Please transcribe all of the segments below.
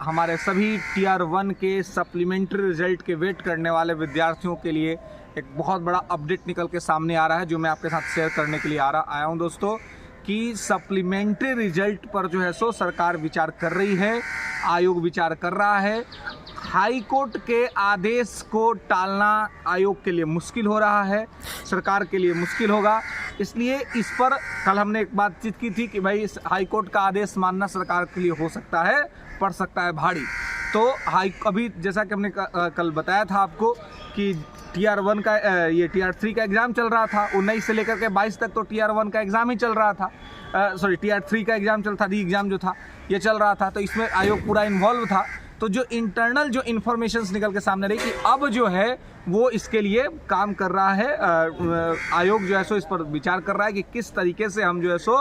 हमारे सभी टीयर 1 के सप्लीमेंट्री रिजल्ट के वेट करने वाले विद्यार्थियों के लिए एक बहुत बड़ा अपडेट निकल के सामने आ रहा है, जो मैं आपके साथ शेयर करने के लिए आया हूं दोस्तों, कि सप्लीमेंट्री रिजल्ट पर जो है सो सरकार विचार कर रही है, आयोग विचार कर रहा है। हाई कोर्ट के आदेश को टालना आयोग के लिए मुश्किल हो रहा है, सरकार के लिए मुश्किल होगा। इसलिए इस पर कल हमने एक बातचीत की थी कि भाई इस हाई कोर्ट का आदेश मानना सरकार के लिए हो सकता है, पड़ सकता है भारी। तो अभी जैसा कि हमने कल बताया था आपको कि टीयर 1 का ये टीयर 3 का एग्ज़ाम चल रहा था, 19 से लेकर के 22 तक तो टीयर 1 का एग्ज़ाम ही चल रहा था, टीयर 3 का एग्ज़ाम चल था, री एग्ज़ाम जो था ये चल रहा था। तो इसमें आयोग पूरा इन्वॉल्व था। तो जो इंटरनल जो इन्फॉर्मेशंस निकल के सामने रही कि अब जो है वो इसके लिए काम कर रहा है, आयोग जो है सो इस पर विचार कर रहा है कि किस तरीके से हम जो है सो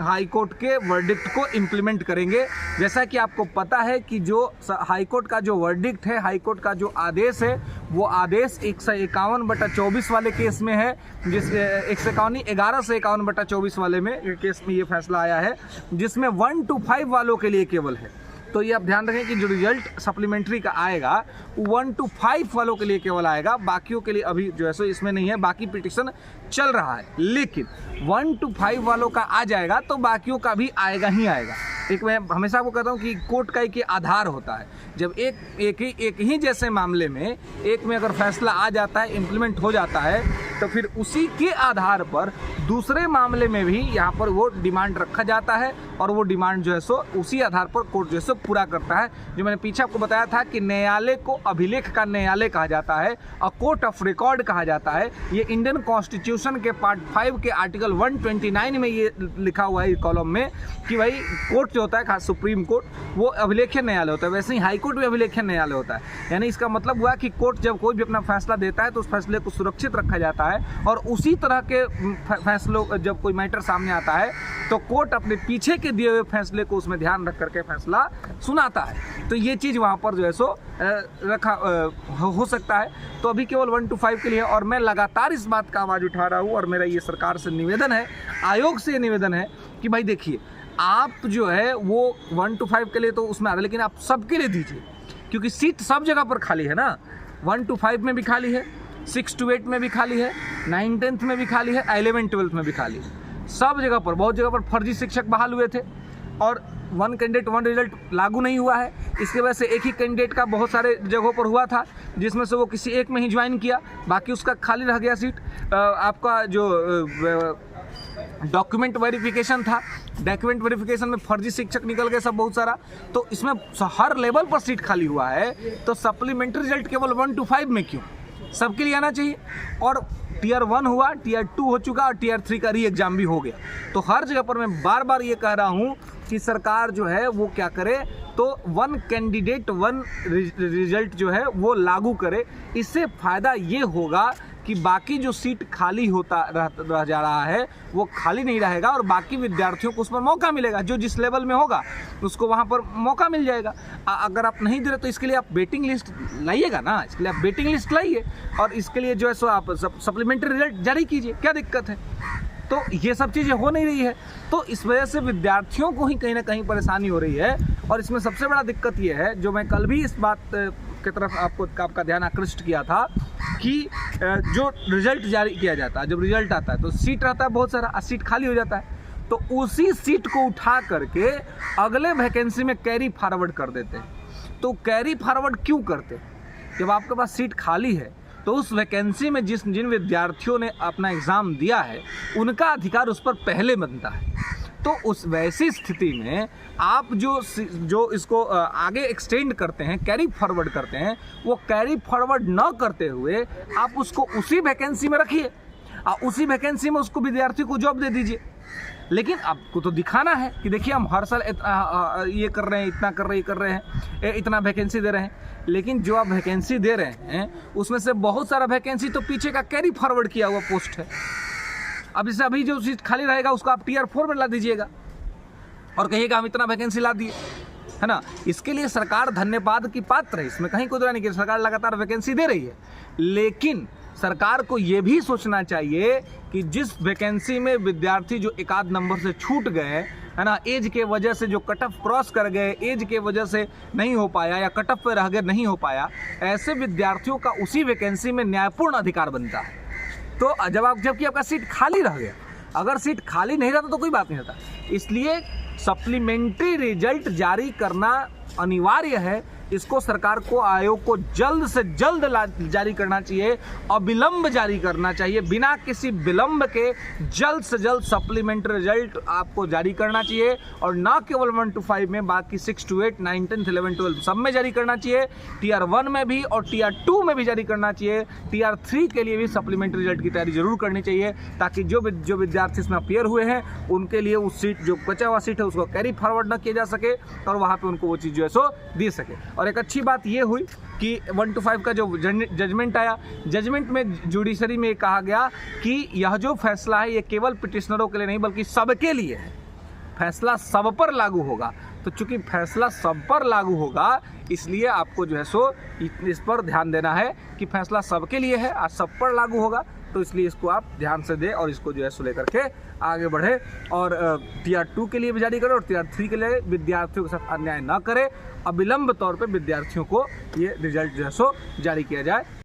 हाई कोर्ट के वर्डिक्ट को इम्प्लीमेंट करेंगे। जैसा कि आपको पता है कि जो हाई कोर्ट का जो वर्डिक्ट है, हाई कोर्ट का जो आदेश है, वो आदेश 151/24 वाले केस में है, जिस 1151/24 वाले में केस में ये फैसला आया है, जिसमें 1 to 5 वालों के लिए केवल है। तो ये आप ध्यान रखें कि जो रिजल्ट सप्लीमेंट्री का आएगा वो 1 to 5 वालों के लिए केवल आएगा, बाकियों के लिए अभी जो है सो इसमें नहीं है, बाकी पिटिशन चल रहा है। लेकिन 1 to 5 वालों का आ जाएगा तो बाकियों का भी आएगा ही आएगा। एक मैं हमेशा आपको कहता हूँ कि कोर्ट का एक आधार होता है। जब एक ही जैसे मामले में एक में अगर फैसला आ जाता है, इम्प्लीमेंट हो जाता है, तो फिर उसी के आधार पर दूसरे मामले में भी यहाँ पर वो डिमांड रखा जाता है और वो डिमांड जो है सो उसी आधार पर कोर्ट जो है सो पूरा करता है। जो मैंने पीछे आपको बताया था कि न्यायालय को अभिलेख का न्यायालय कहा जाता है और कोर्ट ऑफ रिकॉर्ड कहा जाता है। ये इंडियन कॉन्स्टिट्यूशन के पार्ट 5 के आर्टिकल 129 में ये लिखा हुआ है कॉलम में कि भाई कोर्ट जो होता है, खास सुप्रीम कोर्ट, वो अभिलेख्य न्यायालय होता है। वैसे ही हाई कोर्ट भी अभिलेख्य न्यायालय होता है। यानी इसका मतलब हुआ कि कोर्ट जब कोई भी अपना फैसला देता है तो उस फैसले को सुरक्षित रखा जाता है और उसी तरह के फैसलों जब कोई मैटर सामने आता है तो कोर्ट अपने पीछे के दिए हुए फैसले को उसमें ध्यान रख करके फैसला सुनाता है। तो ये चीज़ वहाँ पर जो है सो रखा हो सकता है। तो अभी केवल 1 to 5 के लिए, और मैं लगातार इस बात का आवाज़ उठा रहा हूँ और मेरा ये सरकार से निवेदन है, आयोग से निवेदन है कि भाई देखिए, आप जो है वो 1 to 5 के लिए तो उसमें आ रहा है, लेकिन आप सबके लिए दीजिए, क्योंकि सीट सब जगह पर खाली है ना। 1 to 5 में भी खाली है, 6 to 8 में भी खाली है, 9th 10th में भी खाली है, 11th 12th में भी खाली है। सब जगह पर, बहुत जगह पर फर्जी शिक्षक बहाल हुए थे और 1 कैंडिडेट 1 रिजल्ट लागू नहीं हुआ है। इसके वजह से एक ही कैंडिडेट का बहुत सारे जगहों पर हुआ था, जिसमें से वो किसी एक में ही ज्वाइन किया, बाकी उसका खाली रह गया सीट। आपका जो डॉक्यूमेंट वेरिफिकेशन था, डॉक्यूमेंट वेरिफिकेशन में फर्जी शिक्षक निकल गए सब बहुत सारा। तो इसमें हर लेवल पर सीट खाली हुआ है, तो सप्लीमेंट्री रिजल्ट केवल 1 to 5 में क्यों? सबके लिए आना चाहिए। और टीयर 1 हुआ, टीयर 2 हो चुका और टीयर 3 का री एग्जाम भी हो गया। तो हर जगह पर मैं बार बार ये कह रहा हूँ कि सरकार जो है वो क्या करे, तो 1 कैंडिडेट 1 रिजल्ट जो है वो लागू करे। इससे फ़ायदा ये होगा कि बाकी जो सीट खाली होता रह जा रहा है वो खाली नहीं रहेगा और बाकी विद्यार्थियों को उस पर मौका मिलेगा। जो जिस लेवल में होगा उसको वहाँ पर मौका मिल जाएगा। अगर आप नहीं दे रहे तो इसके लिए आप वेटिंग लिस्ट लाइएगा ना, इसके लिए आप वेटिंग लिस्ट लाइए और इसके लिए जो है सो आप सप्लीमेंट्री रिजल्ट जारी कीजिए, क्या दिक्कत है? तो ये सब चीज़ें हो नहीं रही है, तो इस वजह से विद्यार्थियों को ही कहीं ना कहीं परेशानी हो रही है। और इसमें सबसे बड़ा दिक्कत ये है, जो मैं कल भी इस बात की तरफ आपका ध्यान आकृष्ट किया था, कि जो रिजल्ट जारी किया जाता है, जब रिजल्ट आता है तो सीट रहता है बहुत सारा, सीट खाली हो जाता है, तो उसी सीट को उठा करके अगले वैकेंसी में कैरी फॉरवर्ड कर देते हैं। तो कैरी फॉरवर्ड क्यों करते हैं? जब आपके पास सीट खाली है तो उस वैकेंसी में जिन विद्यार्थियों ने अपना एग्ज़ाम दिया है उनका अधिकार उस पर पहले बनता है। तो उस वैसी स्थिति में आप जो इसको आगे एक्सटेंड करते हैं, कैरी फॉरवर्ड करते हैं, वो कैरी फॉरवर्ड न करते हुए आप उसको उसी वैकेंसी में रखिए और उसी वैकेंसी में उसको विद्यार्थी को जॉब दे दीजिए। लेकिन आपको तो दिखाना है कि देखिए हम हर साल ये कर रहे हैं, इतना कर रहे हैं, इतना वैकेंसी दे रहे हैं। लेकिन जो आप वैकेंसी दे रहे हैं उसमें से बहुत सारा वैकेंसी तो पीछे का कैरी फॉरवर्ड किया हुआ पोस्ट है। अब जैसे अभी जो सीट खाली रहेगा उसको आप टीयर 4 में ला दीजिएगा और कहिएगा हम इतना वैकेंसी ला दिए, है ना। इसके लिए सरकार धन्यवाद की पात्र है, इसमें कहीं कोई दो नहीं कि सरकार लगातार वैकेंसी दे रही है। लेकिन सरकार को ये भी सोचना चाहिए कि जिस वैकेंसी में विद्यार्थी जो 1 आध नंबर से छूट गए है ना, एज के वजह से जो कट ऑफ क्रॉस कर गए, एज के वजह से नहीं हो पाया या कट ऑफ पे रह गए, नहीं हो पाया, ऐसे विद्यार्थियों का उसी वैकेंसी में न्यायपूर्ण अधिकार बनता है। तो जबकि आपका सीट खाली रह गया, अगर सीट खाली नहीं रहता तो कोई बात नहीं रहता। इसलिए सप्लीमेंट्री रिजल्ट जारी करना अनिवार्य है। इसको सरकार को, आयोग को जल्द से जल्द जारी करना चाहिए, अविलंब जारी करना चाहिए, बिना किसी विलंब के जल्द से जल्द सप्लीमेंट्री रिजल्ट आपको जारी करना चाहिए। और ना केवल 1 to 5 में, बाकी 6 to 8, 9, 10, 11, 12 सब में जारी करना चाहिए। Tier 1 में भी और Tier 2 में भी जारी करना चाहिए। Tier 3 के लिए भी सप्लीमेंट्री रिजल्ट की तैयारी जरूर करनी चाहिए, ताकि जो विद्यार्थी इसमें अपियर हुए हैं उनके लिए उस सीट, जो बचा हुआ सीट है, उसको कैरी फॉरवर्ड ना किया जा सके और वहाँ पर उनको वो चीज़ जो है सो दे सके। और एक अच्छी बात ये हुई कि 1 to 5 का जो जजमेंट आया, जजमेंट में जुडिशरी में कहा गया कि यह जो फैसला है ये केवल पिटिशनरों के लिए नहीं बल्कि सबके लिए है, फैसला सब पर लागू होगा। तो चूंकि फैसला सब पर लागू होगा, इसलिए आपको जो है सो इस पर ध्यान देना है कि फैसला सबके लिए है और सब पर लागू होगा। तो इसलिए इसको आप ध्यान से दें और इसको जो है सो लेकर के आगे बढ़े और Tier 2 के लिए भी जारी करें और Tier 3 के लिए विद्यार्थियों के साथ अन्याय न करें। अविलंब तौर पे विद्यार्थियों को ये रिजल्ट जो है सो जारी किया जाए।